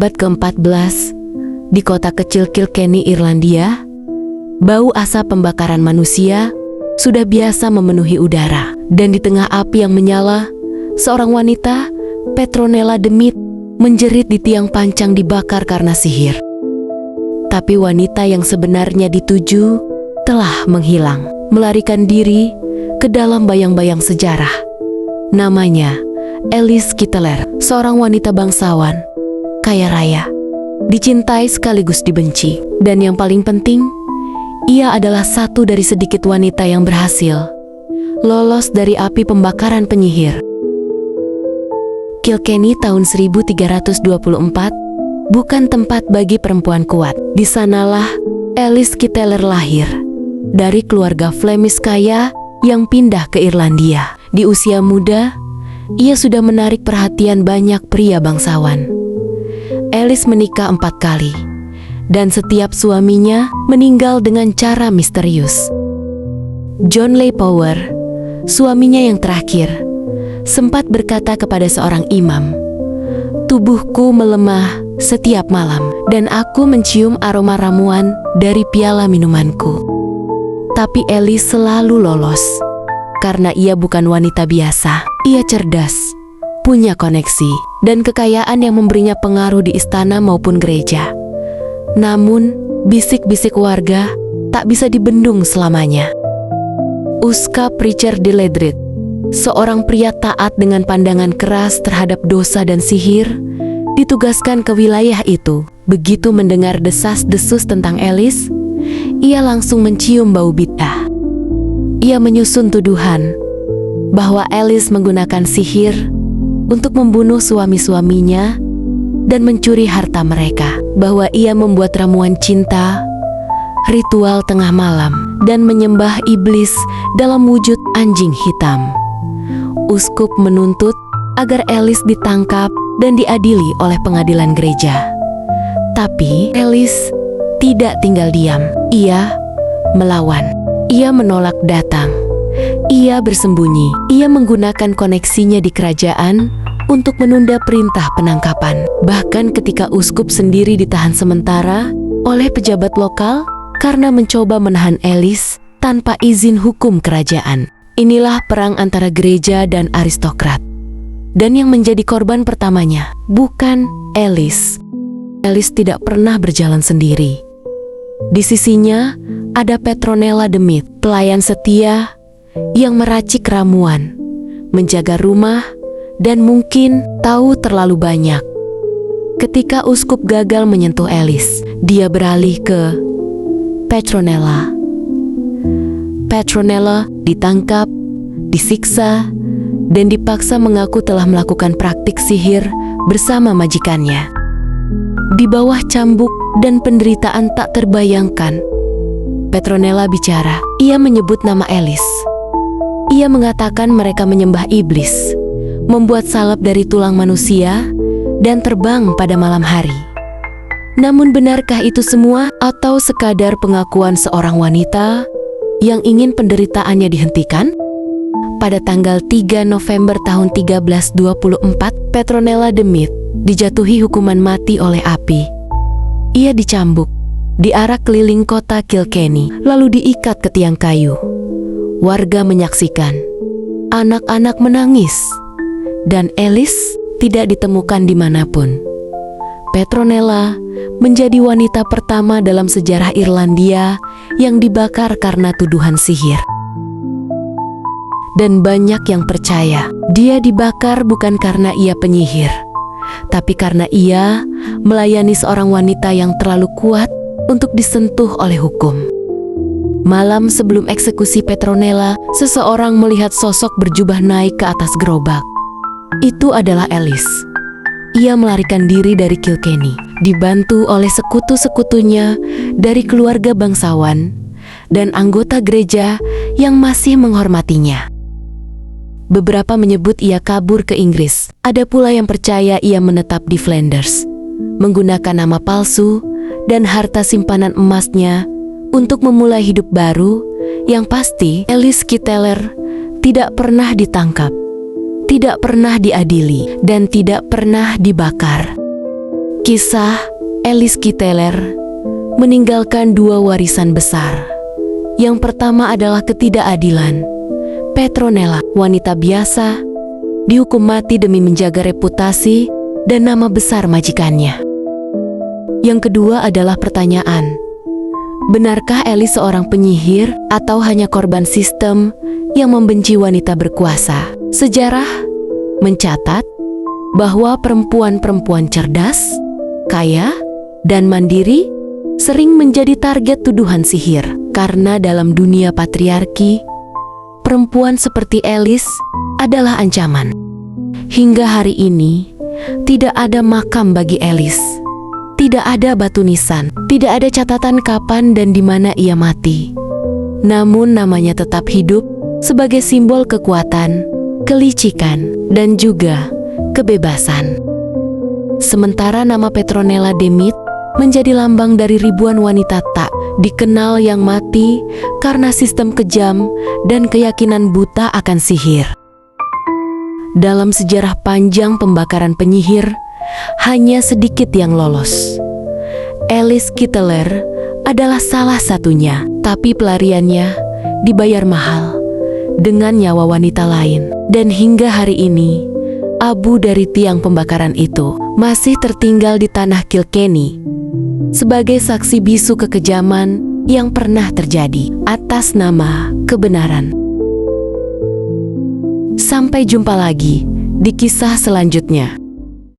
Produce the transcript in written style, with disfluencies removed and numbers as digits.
abad ke-14, di kota kecil Kilkenny, Irlandia, bau asap pembakaran manusia sudah biasa memenuhi udara. Dan di tengah api yang menyala, seorang wanita, Petronella Demit, menjerit di tiang pancang dibakar karena sihir. Tapi wanita yang sebenarnya dituju telah menghilang, melarikan diri ke dalam bayang-bayang sejarah. Namanya Alice Kitteler, seorang wanita bangsawan, kaya raya, dicintai sekaligus dibenci. Dan yang paling penting, ia adalah satu dari sedikit wanita yang berhasil lolos dari api pembakaran penyihir. Kilkenny tahun 1324 bukan tempat bagi perempuan kuat. Di sanalah Alice Kitteler lahir, dari keluarga Flemish kaya yang pindah ke Irlandia. Di usia muda, ia sudah menarik perhatian banyak pria bangsawan. Alice menikah 4 kali, dan setiap suaminya meninggal dengan cara misterius. John Lay Power, suaminya yang terakhir, sempat berkata kepada seorang imam, "Tubuhku melemah setiap malam, dan aku mencium aroma ramuan dari piala minumanku." Tapi Alice selalu lolos, karena ia bukan wanita biasa. Ia cerdas, punya koneksi, dan kekayaan yang memberinya pengaruh di istana maupun gereja. Namun, bisik-bisik warga tak bisa dibendung selamanya. Uskup Richard de Ledred, seorang pria taat dengan pandangan keras terhadap dosa dan sihir, ditugaskan ke wilayah itu. Begitu mendengar desas-desus tentang Alice, ia langsung mencium bau bid'ah. Ia menyusun tuduhan bahwa Alice menggunakan sihir untuk membunuh suami-suaminya dan mencuri harta mereka, bahwa ia membuat ramuan cinta, ritual tengah malam, dan menyembah iblis dalam wujud anjing hitam. Uskup menuntut agar Alice ditangkap dan diadili oleh pengadilan gereja. Tapi Alice tidak tinggal diam. Ia melawan. Ia menolak datang. Ia bersembunyi. Ia menggunakan koneksinya di kerajaan untuk menunda perintah penangkapan. Bahkan ketika uskup sendiri ditahan sementara oleh pejabat lokal karena mencoba menahan Alice tanpa izin hukum kerajaan. Inilah perang antara gereja dan aristokrat. Dan yang menjadi korban pertamanya bukan Alice. Alice tidak pernah berjalan sendiri. Di sisinya ada Petronella Demit, pelayan setia yang meracik ramuan, menjaga rumah, dan mungkin tahu terlalu banyak. Ketika uskup gagal menyentuh Alice, dia beralih ke Petronella. Petronella ditangkap, disiksa, dan dipaksa mengaku telah melakukan praktik sihir bersama majikannya. Di bawah cambuk dan penderitaan tak terbayangkan, Petronella bicara. Ia menyebut nama Alice. Ia mengatakan mereka menyembah iblis, membuat salep dari tulang manusia, dan terbang pada malam hari. Namun benarkah itu semua atau sekadar pengakuan seorang wanita yang ingin penderitaannya dihentikan? Pada tanggal 3 November tahun 1324, Petronella Demit dijatuhi hukuman mati oleh api. Ia dicambuk, diarak keliling kota Kilkenny, lalu diikat ke tiang kayu. Warga menyaksikan, anak-anak menangis, dan Alice tidak ditemukan dimanapun. Petronella menjadi wanita pertama dalam sejarah Irlandia yang dibakar karena tuduhan sihir. Dan banyak yang percaya dia dibakar bukan karena ia penyihir, tapi karena ia melayani seorang wanita yang terlalu kuat untuk disentuh oleh hukum. Malam sebelum eksekusi Petronella, seseorang melihat sosok berjubah naik ke atas gerobak. Itu adalah Alice. Ia melarikan diri dari Kilkenny, dibantu oleh sekutu-sekutunya dari keluarga bangsawan dan anggota gereja yang masih menghormatinya. Beberapa menyebut ia kabur ke Inggris. Ada pula yang percaya ia menetap di Flanders, menggunakan nama palsu dan harta simpanan emasnya untuk memulai hidup baru. Yang pasti, Alice Kitteler tidak pernah ditangkap, tidak pernah diadili, dan tidak pernah dibakar. Kisah Alice Kiteller meninggalkan dua warisan besar. Yang pertama adalah ketidakadilan. Petronella, wanita biasa, dihukum mati demi menjaga reputasi dan nama besar majikannya. Yang kedua adalah pertanyaan, benarkah Alice seorang penyihir atau hanya korban sistem yang membenci wanita berkuasa? Sejarah mencatat bahwa perempuan-perempuan cerdas, kaya, dan mandiri sering menjadi target tuduhan sihir. Karena dalam dunia patriarki, perempuan seperti Alice adalah ancaman. Hingga hari ini, tidak ada makam bagi Alice. Tidak ada batu nisan, tidak ada catatan kapan dan di mana ia mati. Namun namanya tetap hidup sebagai simbol kekuatan, kelicikan, dan juga kebebasan. Sementara nama Petronella Demit menjadi lambang dari ribuan wanita tak dikenal yang mati karena sistem kejam dan keyakinan buta akan sihir. Dalam sejarah panjang pembakaran penyihir, hanya sedikit yang lolos. Alice Kiteller adalah salah satunya, tapi pelariannya dibayar mahal dengan nyawa wanita lain. Dan hingga hari ini, abu dari tiang pembakaran itu masih tertinggal di tanah Kilkenny sebagai saksi bisu kekejaman yang pernah terjadi atas nama kebenaran. Sampai jumpa lagi di kisah selanjutnya.